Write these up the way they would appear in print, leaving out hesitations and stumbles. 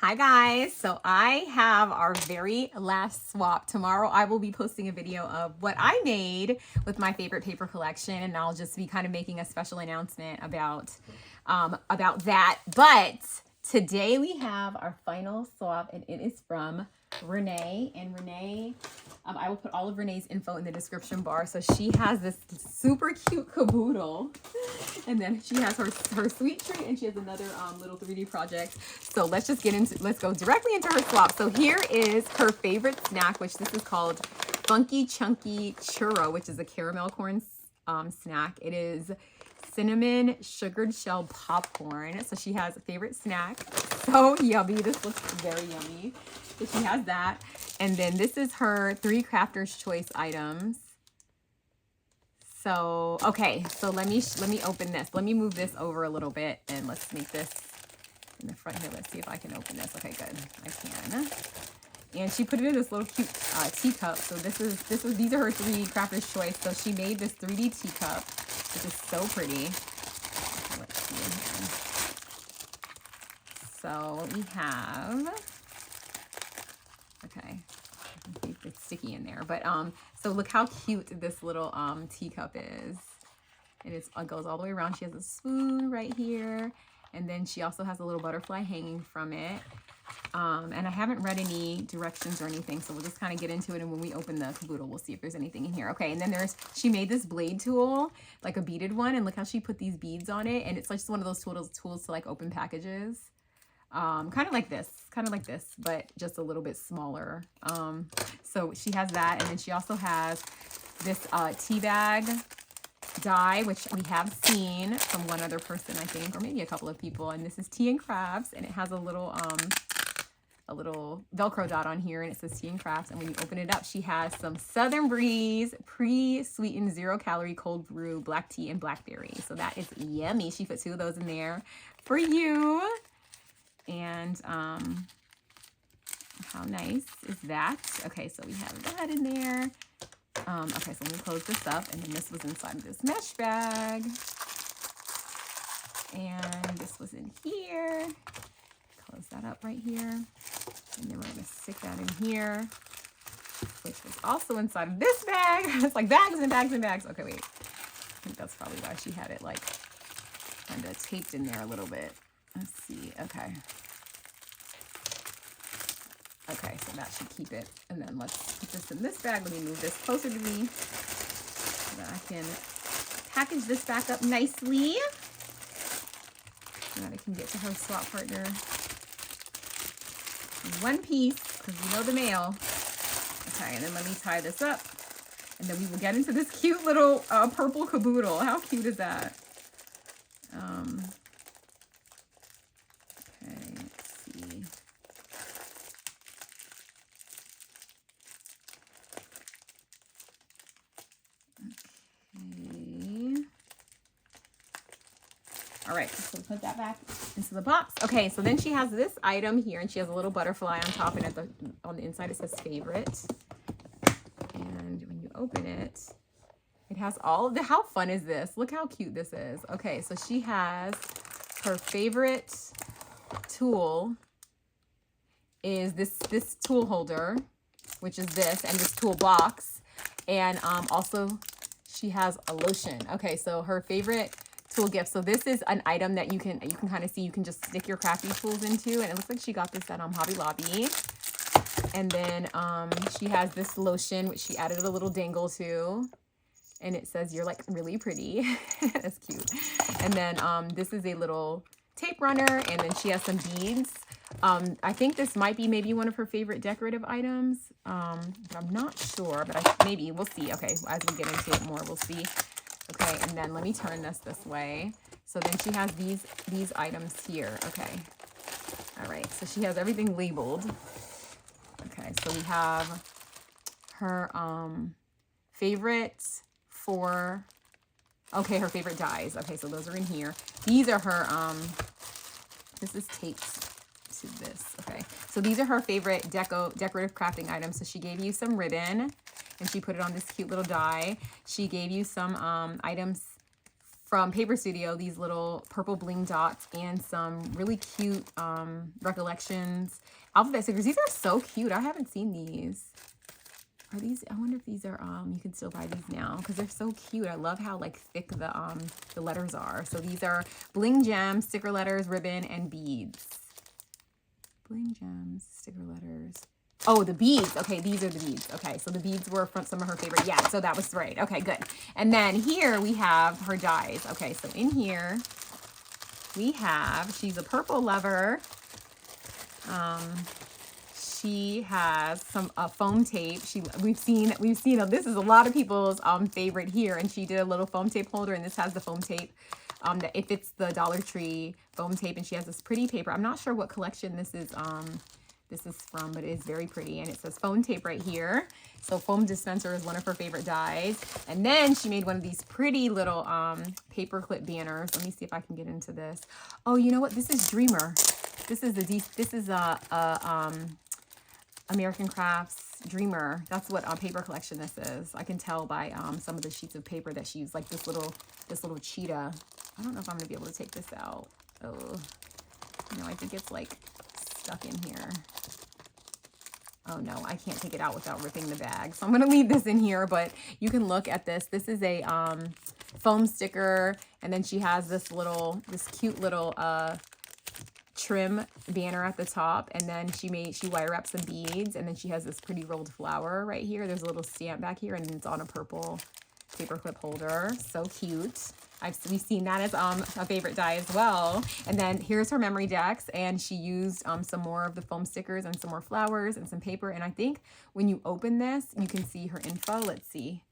Hi guys, so I have our very last swap. Tomorrow I will be posting a video of what I made with my favorite paper collection, and I'll just be kind of making a special announcement about that. But today we have our final swap, and it is from Renee. And Renee, I will put all of Renee's info in the description bar. So she has this super cute caboodle, and then she has her sweet treat, and she has another little 3D project. So let's go directly into her swap. So here is her favorite snack, which this is called Funky Chunky Churro, which is a caramel corn snack. It is cinnamon sugared shell popcorn. So she has a favorite snack. So yummy. This looks very yummy. So she has that. And then this is her 3 Crafter's Choice items. So, okay, so let me open this. Let me move this over a little bit, and let's make this in the front here. Let's see if I can open this. Okay, good. I can. And she put it in this little cute teacup. So these are her 3 Crafter's Choice. So she made this 3D teacup, which is so pretty. Okay, let's see in here. So we have, okay, it's sticky in there, but so look how cute this little teacup is. And it goes all the way around. She has a spoon right here, and then she also has a little butterfly hanging from it. And I haven't read any directions or anything, so we'll just kind of get into it, and when we open the caboodle, we'll see if there's anything in here. Okay, and then she made this blade tool, like a beaded one, and look how she put these beads on it, and it's like just one of those tools to like open packages. Kind of like this, but just a little bit smaller. So she has that, and then she also has this tea bag die, which we have seen from one other person, I think, or maybe a couple of people. And this is Tea and Crafts, and it has a little Velcro dot on here, and it says Tea and Crafts. And when you open it up, she has some Southern Breeze pre-sweetened 0-calorie cold brew black tea and blackberry. So that is yummy. She put 2 of those in there for you. And how nice is that? Okay, so we have that in there. Okay, so let me close this up, and then this was inside of this mesh bag, and this was in here. Close that up right here, and then we're gonna stick that in here, which was also inside of this bag. It's like bags and bags and bags. Okay, wait, I think that's probably why she had it like kind of taped in there a little bit. Let's see. Okay, so that should keep it. And then let's put this in this bag. Let me move this closer to me so that I can package this back up nicely so that I can get to her swap partner in one piece, because you know the mail. Okay, and then let me tie this up, and then we will get into this cute little purple caboodle. How cute is that? Okay, let's see. All right, so put that back into the box. Okay, so then she has this item here, and she has a little butterfly on top, and on the inside it says favorite. And when you open it, it has all of the, how fun is this? Look how cute this is. Okay, so she has her favorite tool is this tool holder, which is this, and this toolbox, and also she has a lotion. Okay, so her favorite tool gift. So this is an item that you can kind of see, you can just stick your crafty tools into, and it looks like she got this at Hobby Lobby. And then she has this lotion, which she added a little dangle to, and it says you're like really pretty. That's cute. And then this is a little tape runner, and then she has some beads. I think this might be maybe one of her favorite decorative items, but I'm not sure, but maybe we'll see. Okay, as we get into it more, we'll see. Okay, and then let me turn this way. So then she has these items here. Okay, all right, so she has everything labeled. Okay, so we have her favorites for, okay, her favorite dies. Okay, so those are in here. These are her, this is taped to this. Okay, so these are her favorite decorative crafting items. So she gave you some ribbon, and she put it on this cute little die. She gave you some items from Paper Studio, these little purple bling dots and some really cute Recollections alphabet stickers. These are so cute. I haven't seen these. Are these, I wonder if these are, you can still buy these now because they're so cute. I love how like thick the letters are. So these are bling gems, sticker letters, ribbon, and beads. Bling gems, sticker letters. Oh, the beads. Okay, these are the beads. Okay, so the beads were from some of her favorite. Yeah, so that was right. Okay, good. And then here we have her dies. Okay, so in here we have, she's a purple lover. She has some foam tape. We've seen this is a lot of people's favorite here, and she did a little foam tape holder, and this has the foam tape. That if it's the Dollar Tree foam tape, and she has this pretty paper. I'm not sure what collection this is from, but it is very pretty, and it says foam tape right here. So foam dispenser is one of her favorite dies. And then she made one of these pretty little paper clip banners. Let me see if I can get into this. Oh, you know what? This is Dreamer. This is American Crafts Dreamer. That's what paper collection this is. I can tell by some of the sheets of paper that she used, like this little cheetah. I don't know if I'm gonna be able to take this out. Oh, no, I think it's like stuck in here. Oh no, I can't take it out without ripping the bag. So I'm gonna leave this in here, but you can look at this. This is a foam sticker, and then she has this cute little trim banner at the top, and then she wire wrapped some beads, and then she has this pretty rolled flower right here. There's a little stamp back here, and it's on a purple paper clip holder. So cute. We've seen that as a favorite die as well. And then here's her memory decks, and she used some more of the foam stickers and some more flowers and some paper. And I think when you open this, you can see her info. Let's see.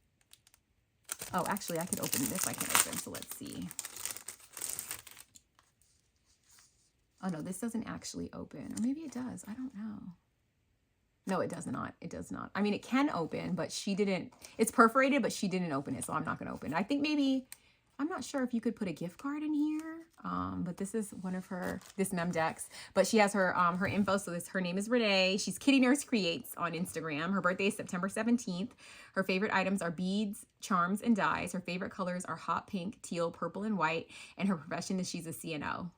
Oh, actually, I could open this. I can open, so let's see. Oh no, this doesn't actually open, or maybe it does. I don't know. No, it does not. It does not. I mean, it can open, but she didn't. It's perforated, but she didn't open it, so I'm not going to open it. I think maybe, I'm not sure if you could put a gift card in here, but this is one of this mem decks. But she has her info. So her name is Renee. She's Kitty Nurse Creates on Instagram. Her birthday is September 17th. Her favorite items are beads, charms, and dies. Her favorite colors are hot pink, teal, purple, and white. And her profession is she's a CNO.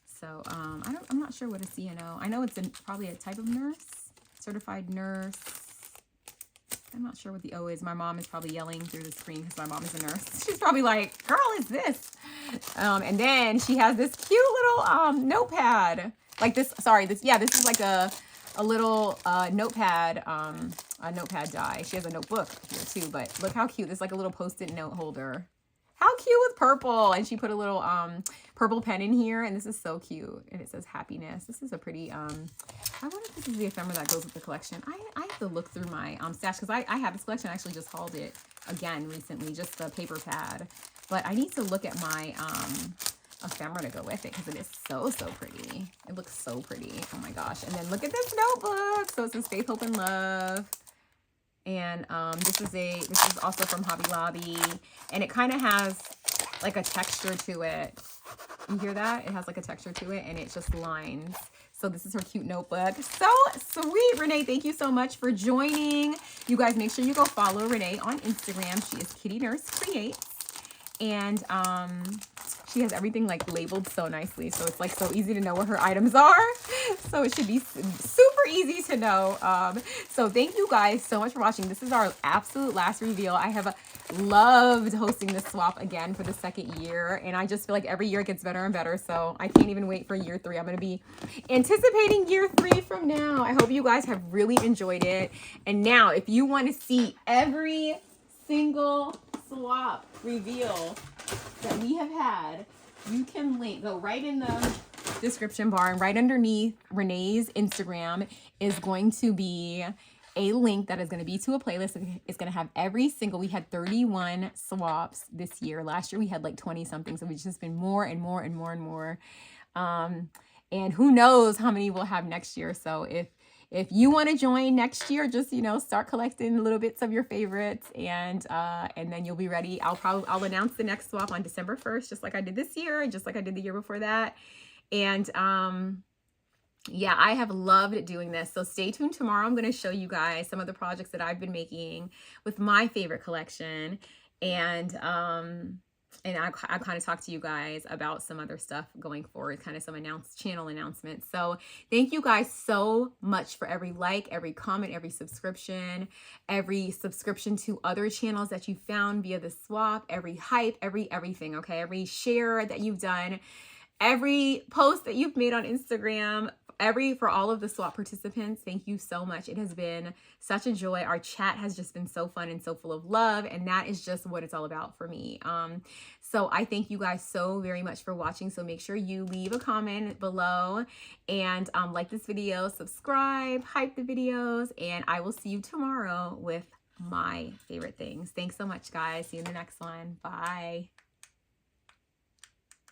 So I'm not sure what a CNO. I know it's probably a type of nurse, certified nurse. I'm not sure what the O is. My mom is probably yelling through the screen because my mom is a nurse. She's probably like, girl, is this? And then she has this cute little notepad. Like this, sorry, this is like a little notepad, a notepad die. She has a notebook here too, but look how cute. This is like a little Post-it note holder. How cute with purple. And she put a little purple pen in here, and this is so cute. And it says happiness. This is a pretty, I wonder if this is the ephemera that goes with the collection. I have to look through my stash because I have this collection. I actually just hauled it again recently, just the paper pad. But I need to look at my ephemera to go with it because it is so, so pretty. It looks so pretty. Oh my gosh. And then look at this notebook. So it says Faith, Hope, and Love. And this is also from Hobby Lobby, and it kind of has like a texture to it. You hear that? It has like a texture to it, and it's just lines. So this is her cute notebook. So sweet, Renee. Thank you so much for joining. You guys, make sure you go follow Renee on Instagram. She is Kitty Nurse Creates, and she has everything like labeled so nicely. So it's like so easy to know where her items are. So it should be super easy to know. So thank you guys so much for watching. This is our absolute last reveal. I have loved hosting this swap again for the second year. And I just feel like every year it gets better and better. So I can't even wait for year 3. I'm going to be anticipating year 3 from now. I hope you guys have really enjoyed it. And now if you want to see every single swap reveal that we have had, you can go right in the description bar, and right underneath Renee's Instagram is going to be a link that is going to be to a playlist. It's going to have every single, we had 31 swaps this year. Last year we had like 20 something. So we've just been more and more and more and more. And who knows how many we'll have next year. So if you want to join next year, just, start collecting little bits of your favorites, and then you'll be ready. I'll announce the next swap on December 1st, just like I did this year, and just like I did the year before that. And yeah, I have loved doing this. So stay tuned. Tomorrow I'm going to show you guys some of the projects that I've been making with my favorite collection. And And I kind of talked to you guys about some other stuff going forward, kind of some channel announcements. So thank you guys so much for every like, every comment, every subscription to other channels that you found via the swap, every hype, everything, okay? Every share that you've done, every post that you've made on Instagram, for all of the swap participants, thank you so much. It has been such a joy. Our chat has just been so fun and so full of love, and that is just what it's all about for me. So I thank you guys so very much for watching. So make sure you leave a comment below and like this video, subscribe, hype the videos, and I will see you tomorrow with my favorite things. Thanks so much, guys. See you in the next one. Bye.